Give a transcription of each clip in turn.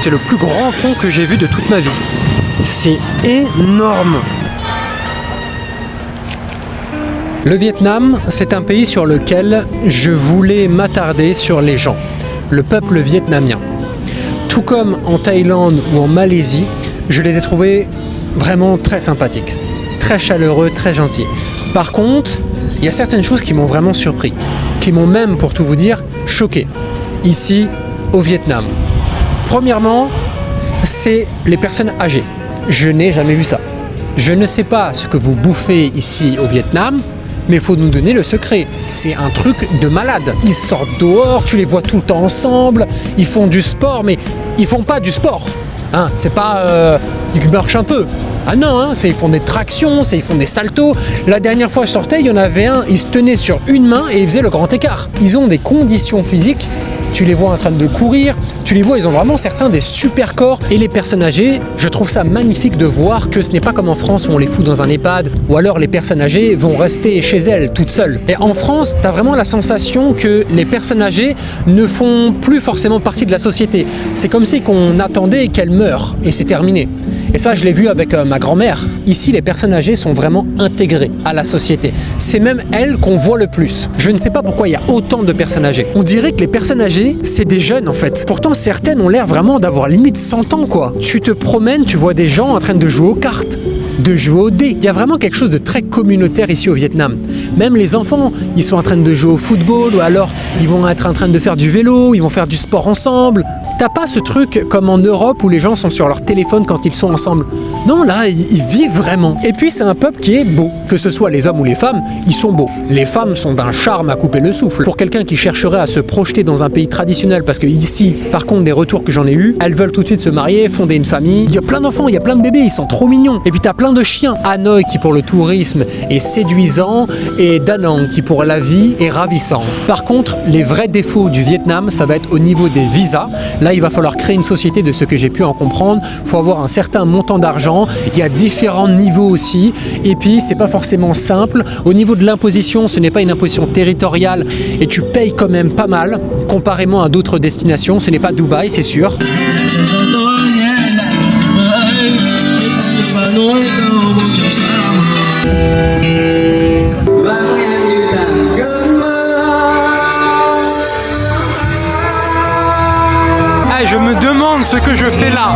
C'est le plus grand pont que j'ai vu de toute ma vie. C'est énorme. Le Vietnam, c'est un pays sur lequel je voulais m'attarder sur les gens, le peuple vietnamien. Tout comme en Thaïlande ou en Malaisie, je les ai trouvés vraiment très sympathiques, très chaleureux, très gentils. Par contre, il y a certaines choses qui m'ont vraiment surpris, qui m'ont même, pour tout vous dire, choqué, ici au Vietnam. Premièrement, c'est les personnes âgées. Je n'ai jamais vu ça. Je ne sais pas ce que vous bouffez ici au Vietnam, mais il faut nous donner le secret. C'est un truc de malade. Ils sortent dehors, tu les vois tout le temps ensemble, ils font du sport, mais ils font pas du sport. Hein, c'est pas... ils marchent un peu. Ah non, hein, ils font des tractions, ils font des saltos. La dernière fois que je sortais, il y en avait un, il se tenait sur une main et il faisait le grand écart. Ils ont des conditions physiques. Tu les vois en train de courir, tu les vois, ils ont vraiment certains des super corps. Et les personnes âgées, je trouve ça magnifique de voir que ce n'est pas comme en France où on les fout dans un EHPAD, ou alors les personnes âgées vont rester chez elles, toutes seules. Et en France, tu as vraiment la sensation que les personnes âgées ne font plus forcément partie de la société. C'est comme si qu'on attendait qu'elles meurent, et c'est terminé. Et ça, je l'ai vu avec ma grand-mère. Ici, les personnes âgées sont vraiment intégrées à la société. C'est même elles qu'on voit le plus. Je ne sais pas pourquoi il y a autant de personnes âgées. On dirait que les personnes âgées, c'est des jeunes en fait. Pourtant, certaines ont l'air vraiment d'avoir limite 100 ans quoi. Tu te promènes, tu vois des gens en train de jouer aux cartes, de jouer au dés. Il y a vraiment quelque chose de très communautaire ici au Vietnam. Même les enfants, ils sont en train de jouer au football, ou alors ils vont être en train de faire du vélo, ils vont faire du sport ensemble. T'as pas ce truc comme en Europe où les gens sont sur leur téléphone quand ils sont ensemble. Non, là, ils vivent vraiment. Et puis, c'est un peuple qui est beau. Que ce soit les hommes ou les femmes, ils sont beaux. Les femmes sont d'un charme à couper le souffle. Pour quelqu'un qui chercherait à se projeter dans un pays traditionnel, parce que ici, par contre, des retours que j'en ai eu, elles veulent tout de suite se marier, fonder une famille. Il y a plein d'enfants, il y a plein de bébés, ils sont trop mignons. Et puis, t'as plein de chiens. Hanoï, qui pour le tourisme est séduisant, et Da Nang, qui pour la vie est ravissant. Par contre, les vrais défauts du Vietnam, ça va être au niveau des visas. Là, il va falloir créer une société de ce que j'ai pu en comprendre. Il faut avoir un certain montant d'argent. Il y a différents niveaux aussi. Et puis, c'est pas forcément simple. Au niveau de l'imposition, ce n'est pas une imposition territoriale et tu payes quand même pas mal comparément à d'autres destinations. Ce n'est pas Dubaï, c'est sûr. Je me demande ce que je fais là.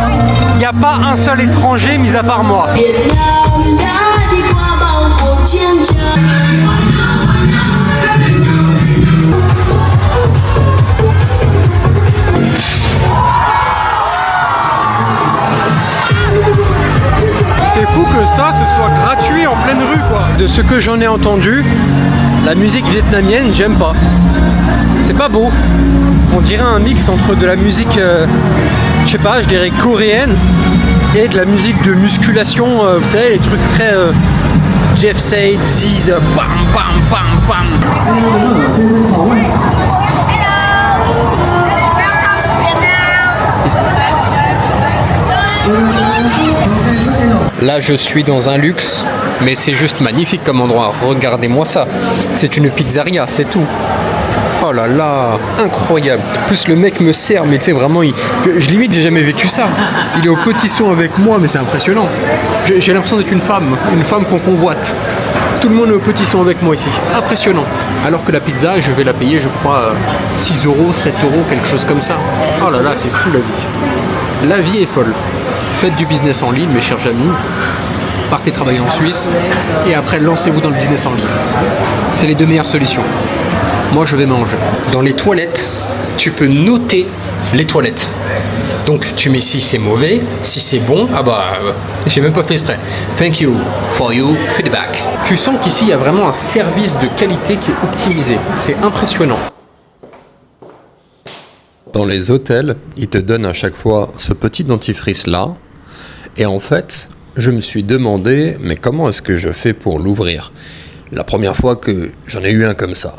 Il n'y a pas un seul étranger mis à part moi. C'est fou que ça, ce soit gratuit en pleine rue, quoi. De ce que j'en ai entendu, la musique vietnamienne, j'aime pas. C'est pas beau. On dirait un mix entre de la musique, je sais pas, je dirais coréenne et de la musique de musculation, vous savez, les trucs très Jeff Said, Ziz, pam pam pam pam. Là, je suis dans un luxe, mais c'est juste magnifique comme endroit. Regardez-moi ça. C'est une pizzeria, c'est tout. Oh là là, incroyable. En plus, le mec me sert, mais tu sais, vraiment, limite, j'ai jamais vécu ça. Il est au petit son avec moi, mais c'est impressionnant. J'ai l'impression d'être une femme qu'on convoite. Tout le monde est au petit son avec moi ici. Impressionnant. Alors que la pizza, je vais la payer, je crois, 6 euros, 7 euros, quelque chose comme ça. Oh là là, c'est fou la vie. La vie est folle. Faites du business en ligne, mes chers amis. Partez travailler en Suisse et après, lancez-vous dans le business en ligne. C'est les deux meilleures solutions. Moi, je vais manger. Dans les toilettes, tu peux noter les toilettes. Donc, tu mets si c'est mauvais, si c'est bon. Ah bah, j'ai même pas fait exprès. Thank you for your feedback. Tu sens qu'ici, il y a vraiment un service de qualité qui est optimisé. C'est impressionnant. Dans les hôtels, ils te donnent à chaque fois ce petit dentifrice-là. Et en fait, je me suis demandé, mais comment est-ce que je fais pour l'ouvrir ? La première fois que j'en ai eu un comme ça.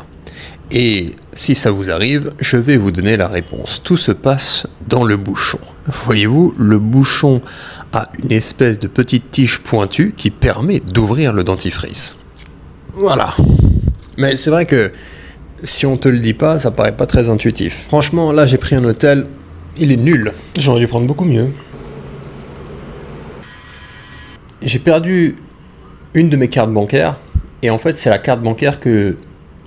Et si ça vous arrive, je vais vous donner la réponse. Tout se passe dans le bouchon. Voyez-vous, le bouchon a une espèce de petite tige pointue qui permet d'ouvrir le dentifrice. Voilà. Mais c'est vrai que si on te le dit pas, ça paraît pas très intuitif. Franchement, là j'ai pris un hôtel Il est nul. J'aurais dû prendre beaucoup mieux. J'ai perdu une de mes cartes bancaires. Et en fait, c'est la carte bancaire que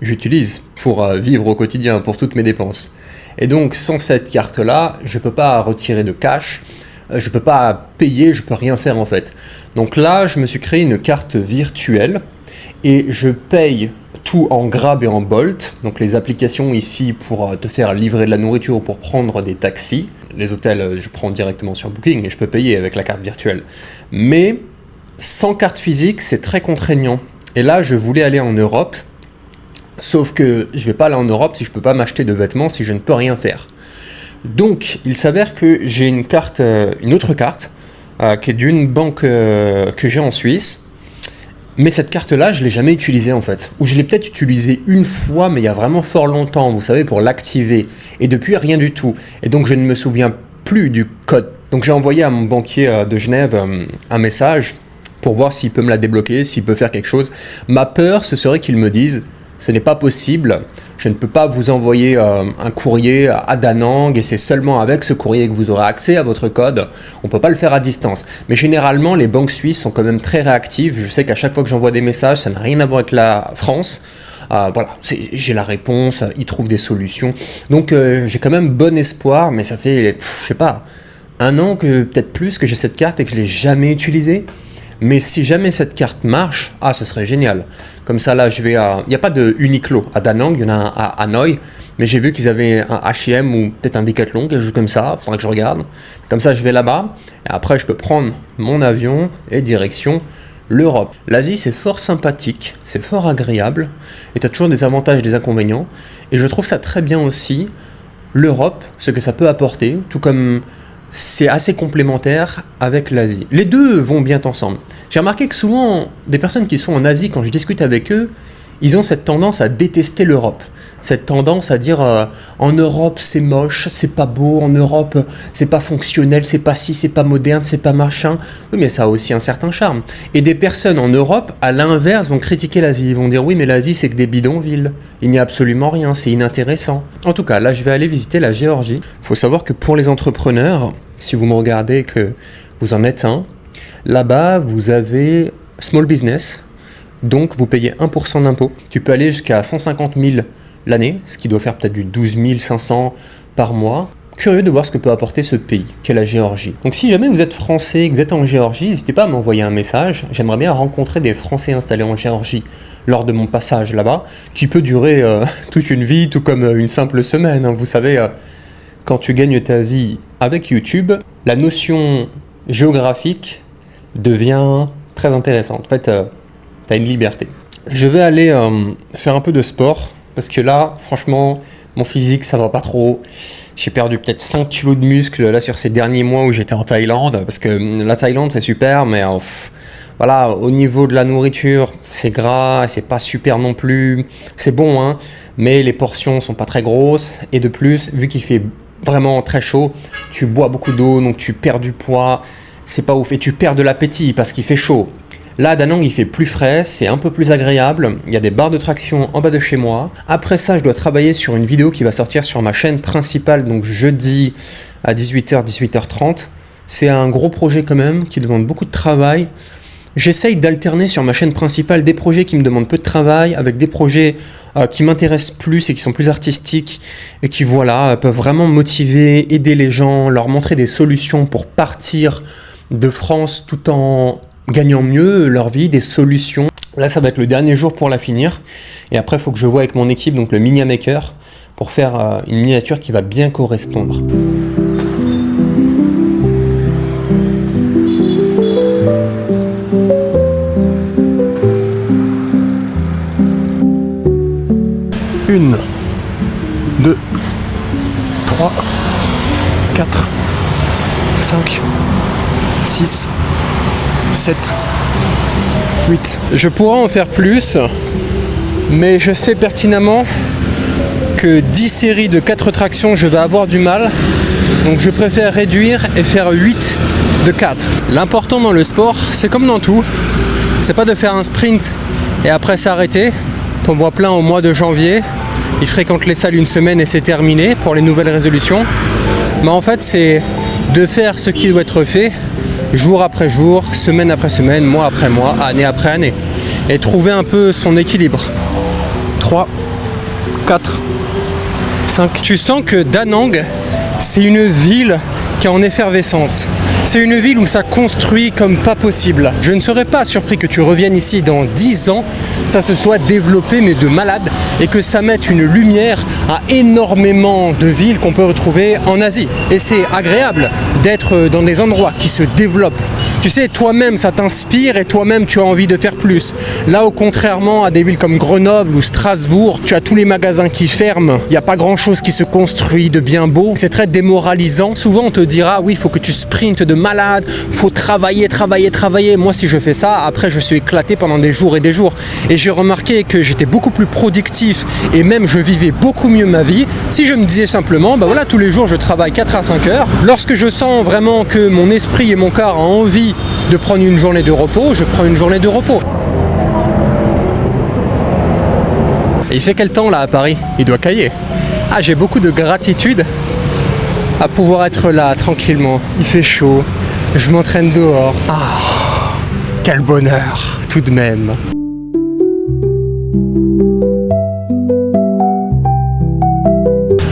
j'utilise pour vivre au quotidien, pour toutes mes dépenses. Et donc, sans cette carte-là, je ne peux pas retirer de cash, je ne peux pas payer, je ne peux rien faire en fait. Donc là, je me suis créé une carte virtuelle et je paye tout en Grab et en Bolt. Donc les applications ici pour te faire livrer de la nourriture ou pour prendre des taxis. Les hôtels, je prends directement sur Booking et je peux payer avec la carte virtuelle. Mais sans carte physique, c'est très contraignant. Et là, je voulais aller en Europe. Sauf que je ne vais pas aller en Europe si je ne peux pas m'acheter de vêtements, si je ne peux rien faire. Donc, il s'avère que j'ai une autre carte, qui est d'une banque que j'ai en Suisse. Mais cette carte-là, je ne l'ai jamais utilisée en fait. Ou je l'ai peut-être utilisée une fois, mais il y a vraiment fort longtemps, vous savez, pour l'activer. Et depuis, rien du tout. Et donc, je ne me souviens plus du code. Donc, j'ai envoyé à mon banquier de Genève un message pour voir s'il peut me la débloquer, s'il peut faire quelque chose. Ma peur, ce serait qu'il me dise... Ce n'est pas possible, je ne peux pas vous envoyer un courrier à Da Nang et c'est seulement avec ce courrier que vous aurez accès à votre code. On ne peut pas le faire à distance. Mais généralement, les banques suisses sont quand même très réactives. Je sais qu'à chaque fois que j'envoie des messages, ça n'a rien à voir avec la France. Voilà, j'ai la réponse, ils trouvent des solutions. Donc j'ai quand même bon espoir, mais ça fait, je sais pas, 1 an, peut-être plus, que j'ai cette carte et que je ne l'ai jamais utilisée. Mais si jamais cette carte marche, ce serait génial. Comme ça, là, je vais à... Il n'y a pas de Uniqlo à Da Nang, il y en a un à Hanoï. Mais j'ai vu qu'ils avaient un H&M ou peut-être un Decathlon, quelque chose comme ça. Il faudra que je regarde. Comme ça, je vais là-bas. Et après, je peux prendre mon avion et direction l'Europe. L'Asie, c'est fort sympathique, c'est fort agréable. Et tu as toujours des avantages et des inconvénients. Et je trouve ça très bien aussi, l'Europe, ce que ça peut apporter. Tout comme... c'est assez complémentaire avec l'Asie. Les deux vont bien ensemble. J'ai remarqué que souvent, des personnes qui sont en Asie, quand je discute avec eux, ils ont cette tendance à détester l'Europe. Cette tendance à dire en Europe c'est moche, c'est pas beau, en Europe c'est pas fonctionnel, c'est pas ci, c'est pas moderne, c'est pas machin. Oui, mais ça a aussi un certain charme. Et des personnes en Europe, à l'inverse, vont critiquer l'Asie. Ils vont dire oui, mais l'Asie c'est que des bidonvilles. Il n'y a absolument rien, c'est inintéressant. En tout cas, là je vais aller visiter la Géorgie. Il faut savoir que pour les entrepreneurs, si vous me regardez que vous en êtes un, là-bas vous avez small business. Donc vous payez 1% d'impôt. Tu peux aller jusqu'à 150 000 l'année, ce qui doit faire peut-être du 12 500 par mois. Curieux de voir ce que peut apporter ce pays, qu'est la Géorgie. Donc si jamais vous êtes français et que vous êtes en Géorgie, n'hésitez pas à m'envoyer un message. J'aimerais bien rencontrer des Français installés en Géorgie lors de mon passage là-bas, qui peut durer toute une vie, tout comme une simple semaine. Vous savez, quand tu gagnes ta vie avec YouTube, la notion géographique devient très intéressante. En fait, tu as une liberté. Je vais aller faire un peu de sport, parce que là, franchement, mon physique, ça va pas trop. J'ai perdu peut-être 5 kilos de muscles là sur ces derniers mois où j'étais en Thaïlande, parce que la Thaïlande, c'est super, mais voilà, au niveau de la nourriture, c'est gras, c'est pas super non plus. C'est bon, hein, mais les portions sont pas très grosses. Et de plus, vu qu'il fait vraiment très chaud, tu bois beaucoup d'eau, donc tu perds du poids. C'est pas ouf. Et tu perds de l'appétit parce qu'il fait chaud. Là, à Da Nang, il fait plus frais, c'est un peu plus agréable. Il y a des barres de traction en bas de chez moi. Après ça, je dois travailler sur une vidéo qui va sortir sur ma chaîne principale, donc jeudi à 18h, 18h30. C'est un gros projet quand même, qui demande beaucoup de travail. J'essaye d'alterner sur ma chaîne principale des projets qui me demandent peu de travail, avec des projets qui m'intéressent plus et qui sont plus artistiques, et qui, voilà, peuvent vraiment motiver, aider les gens, leur montrer des solutions pour partir de France tout en gagnant mieux leur vie, des solutions. Là, ça va être le dernier jour pour la finir. Et après, il faut que je voie avec mon équipe, donc le Minia Maker, pour faire une miniature qui va bien correspondre. Une, 2, 3, 4, 5, 6, 7, 8. Je pourrais en faire plus, mais je sais pertinemment que 10 séries de 4 tractions, je vais avoir du mal. Donc je préfère réduire et faire 8 de 4. L'important dans le sport, c'est comme dans tout, c'est pas de faire un sprint et après s'arrêter. T'en vois plein au mois de janvier, ils fréquentent les salles une semaine et c'est terminé pour les nouvelles résolutions. En fait, c'est de faire ce qui doit être fait, jour après jour, semaine après semaine, mois après mois, année après année. Et trouver un peu son équilibre. 3, 4, 5. Tu sens que Da Nang, c'est une ville qui est en effervescence. C'est une ville où ça construit comme pas possible. Je ne serais pas surpris que tu reviennes ici dans 10 ans, ça se soit développé mais de malade, et que ça mette une lumière à énormément de villes qu'on peut retrouver en Asie. Et c'est agréable d'être dans des endroits qui se développent. Tu sais, toi-même ça t'inspire et toi-même tu as envie de faire plus. Là, contrairement à des villes comme Grenoble ou Strasbourg, tu as tous les magasins qui ferment, il n'y a pas grand-chose qui se construit de bien beau. C'est très démoralisant. Souvent on te dira, oui, il faut que tu sprintes de malade, faut travailler. Moi, si je fais ça, après je suis éclaté pendant des jours et des jours. Et j'ai remarqué que j'étais beaucoup plus productif et même je vivais beaucoup mieux ma vie si je me disais simplement, voilà, tous les jours je travaille 4 à 5 heures. Lorsque je sens vraiment que mon esprit et mon corps ont envie de prendre une journée de repos, je prends une journée de repos. Et il fait quel temps là à Paris? Il doit cailler. Ah, j'ai beaucoup de gratitude à pouvoir être là tranquillement. Il fait chaud, je m'entraîne dehors. Ah, quel bonheur tout de même.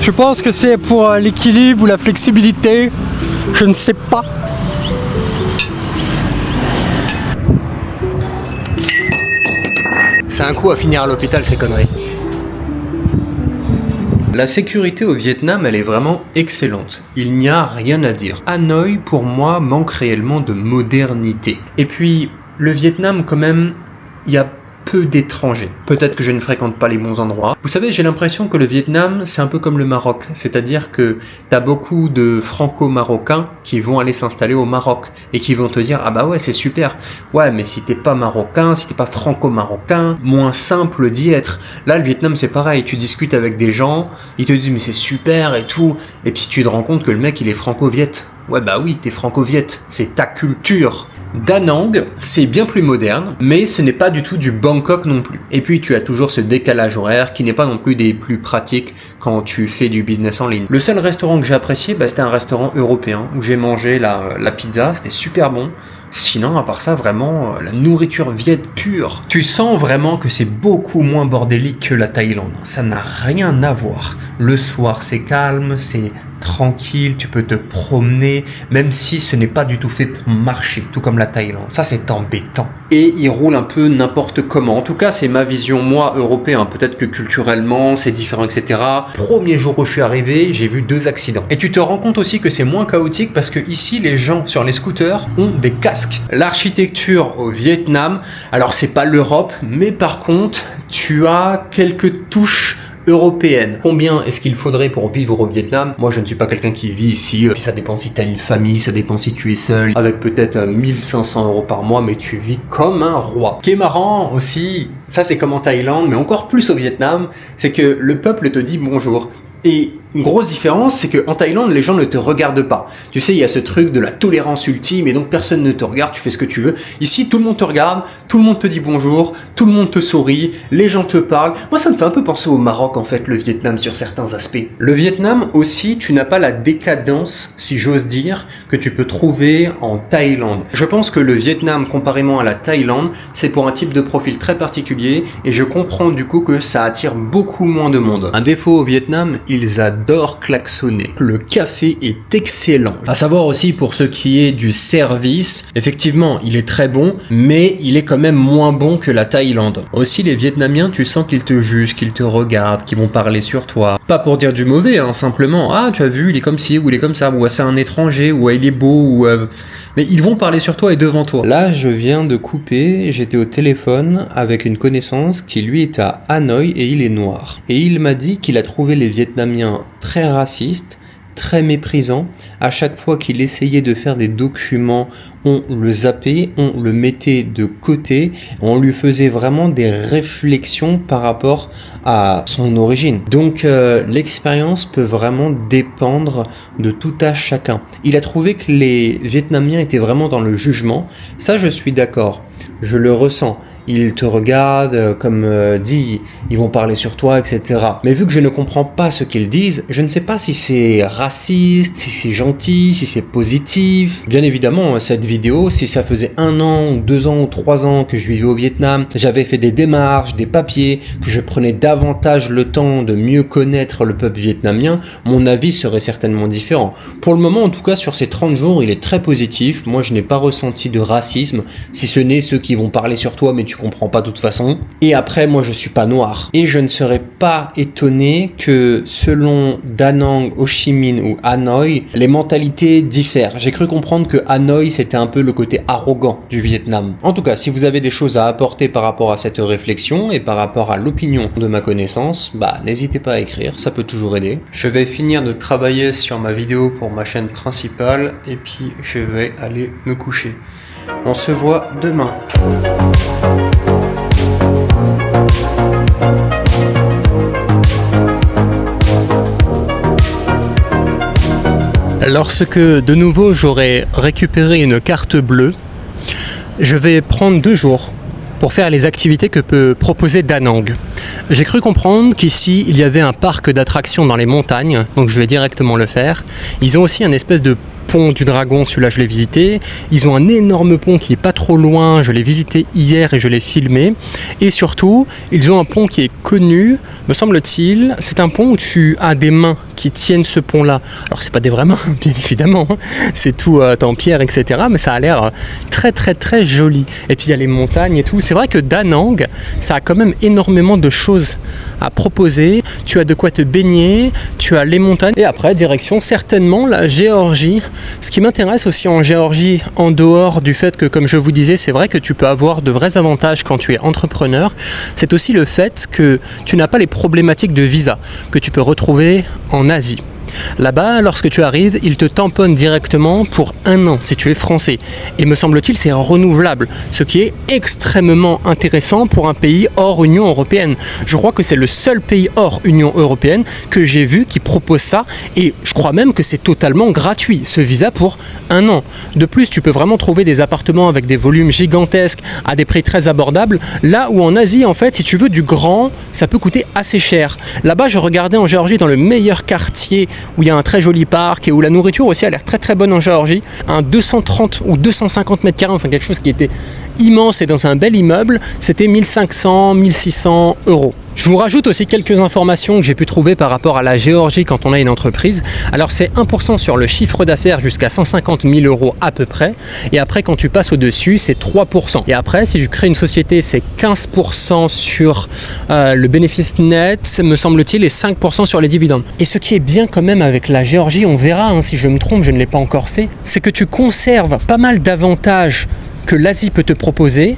Je pense que c'est pour l'équilibre ou la flexibilité, je ne sais pas. C'est un coup à finir à l'hôpital ces conneries. La sécurité au Vietnam, elle est vraiment excellente. Il n'y a rien à dire. Hanoï, pour moi, manque réellement de modernité. Et puis, le Vietnam, quand même, il y a peu d'étrangers. Peut-être que je ne fréquente pas les bons endroits. Vous savez, j'ai l'impression que le Vietnam, c'est un peu comme le Maroc. C'est-à-dire que t'as beaucoup de franco-marocains qui vont aller s'installer au Maroc et qui vont te dire, ah bah ouais, c'est super. Ouais, mais si t'es pas marocain, si t'es pas franco-marocain, moins simple d'y être. Là, le Vietnam, c'est pareil. Tu discutes avec des gens, ils te disent, mais c'est super et tout. Et puis tu te rends compte que le mec, il est franco-viet. Ouais, bah oui, t'es franco-viet. C'est ta culture. Da Nang, c'est bien plus moderne, mais ce n'est pas du tout du Bangkok non plus. Et puis tu as toujours ce décalage horaire qui n'est pas non plus des plus pratiques quand tu fais du business en ligne. Le seul restaurant que j'ai apprécié, c'était un restaurant européen où j'ai mangé la pizza, c'était super bon. Sinon, à part ça, vraiment, la nourriture viette pure. Tu sens vraiment que c'est beaucoup moins bordélique que la Thaïlande. Ça n'a rien à voir. Le soir, c'est calme, c'est tranquille, tu peux te promener, même si ce n'est pas du tout fait pour marcher, tout comme la Thaïlande. Ça, c'est embêtant. Et il roule un peu n'importe comment. En tout cas, c'est ma vision, moi, européen. Peut-être que culturellement, c'est différent, etc. Premier jour où je suis arrivé, j'ai vu 2 accidents. Et tu te rends compte aussi que c'est moins chaotique parce que ici, les gens sur les scooters ont des casques. L'architecture au Vietnam, alors c'est pas l'Europe, mais par contre, tu as quelques touches européenne. Combien est-ce qu'il faudrait pour vivre au Vietnam? Moi, je ne suis pas quelqu'un qui vit ici. Puis ça dépend si tu as une famille, ça dépend si tu es seul, avec peut-être 1500 € par mois, mais tu vis comme un roi. Ce qui est marrant aussi, ça c'est comme en Thaïlande, mais encore plus au Vietnam, c'est que le peuple te dit bonjour. Et une grosse différence, c'est qu'en Thaïlande, les gens ne te regardent pas. Tu sais, il y a ce truc de la tolérance ultime et donc personne ne te regarde, tu fais ce que tu veux. Ici, tout le monde te regarde, tout le monde te dit bonjour, tout le monde te sourit, les gens te parlent. Moi, ça me fait un peu penser au Maroc, en fait, le Vietnam sur certains aspects. Le Vietnam aussi, tu n'as pas la décadence, si j'ose dire, que tu peux trouver en Thaïlande. Je pense que le Vietnam, comparément à la Thaïlande, c'est pour un type de profil très particulier et je comprends du coup que ça attire beaucoup moins de monde. Un défaut au Vietnam, ils adorent klaxonner. Le café est excellent. À savoir aussi pour ce qui est du service, effectivement, il est très bon, mais il est quand même moins bon que la Thaïlande. Aussi, les Vietnamiens, tu sens qu'ils te jugent, qu'ils te regardent, qu'ils vont parler sur toi. Pas pour dire du mauvais, hein, simplement. Ah, tu as vu, il est comme ci, ou il est comme ça, ou c'est un étranger, ou il est beau, ou... Mais ils vont parler sur toi et devant toi. Là, je viens de couper, j'étais au téléphone avec une connaissance qui lui est à Hanoï et il est noir. Et il m'a dit qu'il a trouvé les Vietnamiens très racistes, très méprisants. À chaque fois qu'il essayait de faire des documents, on le zappait, on le mettait de côté, on lui faisait vraiment des réflexions par rapport à son origine. Donc l'expérience peut vraiment dépendre de tout à chacun. Il a trouvé que les Vietnamiens étaient vraiment dans le jugement. Ça, je suis d'accord, je le ressens. ils te regardent, comme dit, ils vont parler sur toi, etc. Mais vu que je ne comprends pas ce qu'ils disent, je ne sais pas si c'est raciste, si c'est gentil, si c'est positif. Bien évidemment, cette vidéo, si ça faisait 1 an, ou 2 ans, ou 3 ans que je vivais au Vietnam, j'avais fait des démarches, des papiers, que je prenais davantage le temps de mieux connaître le peuple vietnamien, mon avis serait certainement différent. Pour le moment, en tout cas, sur ces 30 jours, il est très positif. Moi, je n'ai pas ressenti de racisme, si ce n'est ceux qui vont parler sur toi, mais tu comprends pas de toute façon. Et après, moi, je suis pas noir. Et je ne serais pas étonné que selon Da Nang, Ho Chi Minh ou Hanoï, les mentalités diffèrent. J'ai cru comprendre que Hanoï, c'était un peu le côté arrogant du Vietnam. En tout cas, si vous avez des choses à apporter par rapport à cette réflexion et par rapport à l'opinion de ma connaissance, n'hésitez pas à écrire, ça peut toujours aider. Je vais finir de travailler sur ma vidéo pour ma chaîne principale et puis je vais aller me coucher. On se voit demain. Lorsque de nouveau j'aurai récupéré une carte bleue, je vais prendre 2 jours pour faire les activités que peut proposer Da Nang. J'ai cru comprendre qu'ici il y avait un parc d'attractions dans les montagnes, donc je vais directement le faire. Ils ont aussi un espèce de pont du Dragon, celui-là je l'ai visité. Ils ont un énorme pont qui est pas trop loin, je l'ai visité hier et je l'ai filmé. Et surtout, ils ont un pont qui est connu, me semble-t-il, c'est un pont où tu as des mains qui tiennent ce pont-là. Alors c'est pas des vraies mains, bien évidemment, c'est tout en pierre, etc. Mais ça a l'air très très très joli. Et puis il y a les montagnes et tout. C'est vrai que Da Nang, ça a quand même énormément de choses à proposer. Tu as de quoi te baigner, tu as les montagnes. Et après, direction certainement la Géorgie. Ce qui m'intéresse aussi en Géorgie, en dehors du fait que, comme je vous disais, c'est vrai que tu peux avoir de vrais avantages quand tu es entrepreneur, c'est aussi le fait que tu n'as pas les problématiques de visa que tu peux retrouver en Asie. Là-bas, lorsque tu arrives, ils te tamponnent directement pour 1 an si tu es français. Et me semble-t-il, c'est renouvelable, ce qui est extrêmement intéressant pour un pays hors Union européenne. Je crois que c'est le seul pays hors Union européenne que j'ai vu qui propose ça. Et je crois même que c'est totalement gratuit, ce visa pour 1 an. De plus, tu peux vraiment trouver des appartements avec des volumes gigantesques à des prix très abordables. Là où en Asie, en fait, si tu veux du grand, ça peut coûter assez cher. Là-bas, je regardais en Géorgie dans le meilleur quartier où il y a un très joli parc et où la nourriture aussi a l'air très très bonne en Géorgie, un 230 ou 250 mètres carrés, enfin quelque chose qui était immense et dans un bel immeuble, c'était 1500, 1600 euros. Je vous rajoute aussi quelques informations que j'ai pu trouver par rapport à la Géorgie quand on a une entreprise. Alors c'est 1% sur le chiffre d'affaires jusqu'à 150 000 euros à peu près. Et après quand tu passes au-dessus, c'est 3%. Et après, si je crée une société, c'est 15% sur le bénéfice net, me semble-t-il, et 5% sur les dividendes. Et ce qui est bien quand même avec la Géorgie, on verra si je me trompe, je ne l'ai pas encore fait, c'est que tu conserves pas mal d'avantages que l'Asie peut te proposer,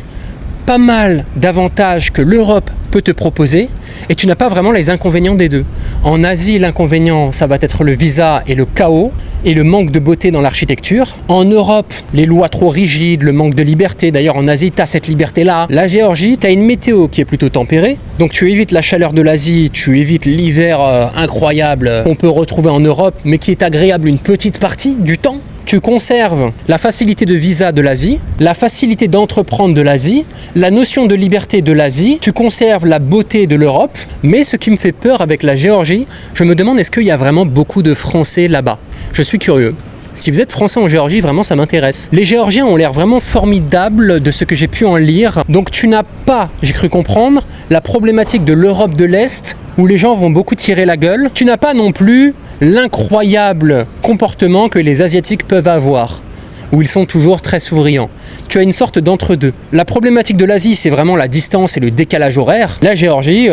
pas mal d'avantages que l'Europe peut te proposer, et tu n'as pas vraiment les inconvénients des deux. En Asie, l'inconvénient, ça va être le visa et le chaos, et le manque de beauté dans l'architecture. En Europe, les lois trop rigides, le manque de liberté. D'ailleurs, en Asie, tu as cette liberté-là. La Géorgie, tu as une météo qui est plutôt tempérée, donc tu évites la chaleur de l'Asie, tu évites l'hiver incroyable qu'on peut retrouver en Europe, mais qui est agréable une petite partie du temps. Tu conserves la facilité de visa de l'Asie, la facilité d'entreprendre de l'Asie, la notion de liberté de l'Asie, tu conserves la beauté de l'Europe, mais ce qui me fait peur avec la Géorgie, je me demande est-ce qu'il y a vraiment beaucoup de Français là-bas? Je suis curieux. Si vous êtes français en Géorgie, vraiment ça m'intéresse. Les Géorgiens ont l'air vraiment formidables de ce que j'ai pu en lire. Donc tu n'as pas, j'ai cru comprendre, la problématique de l'Europe de l'Est où les gens vont beaucoup tirer la gueule. Tu n'as pas non plus l'incroyable comportement que les Asiatiques peuvent avoir, où ils sont toujours très souriants. Tu as une sorte d'entre-deux. La problématique de l'Asie, c'est vraiment la distance et le décalage horaire. La Géorgie,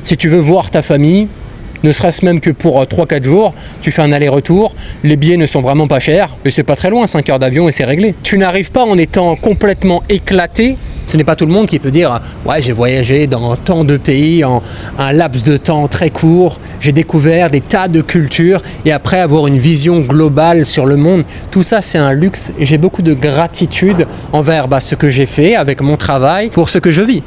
si tu veux voir ta famille, ne serait-ce même que pour 3-4 jours, tu fais un aller-retour, les billets ne sont vraiment pas chers, et c'est pas très loin, 5 heures d'avion et c'est réglé. Tu n'arrives pas en étant complètement éclaté. Ce n'est pas tout le monde qui peut dire « Ouais, j'ai voyagé dans tant de pays en un laps de temps très court, j'ai découvert des tas de cultures et après avoir une vision globale sur le monde. » Tout ça, c'est un luxe et j'ai beaucoup de gratitude envers ce que j'ai fait avec mon travail pour ce que je vis.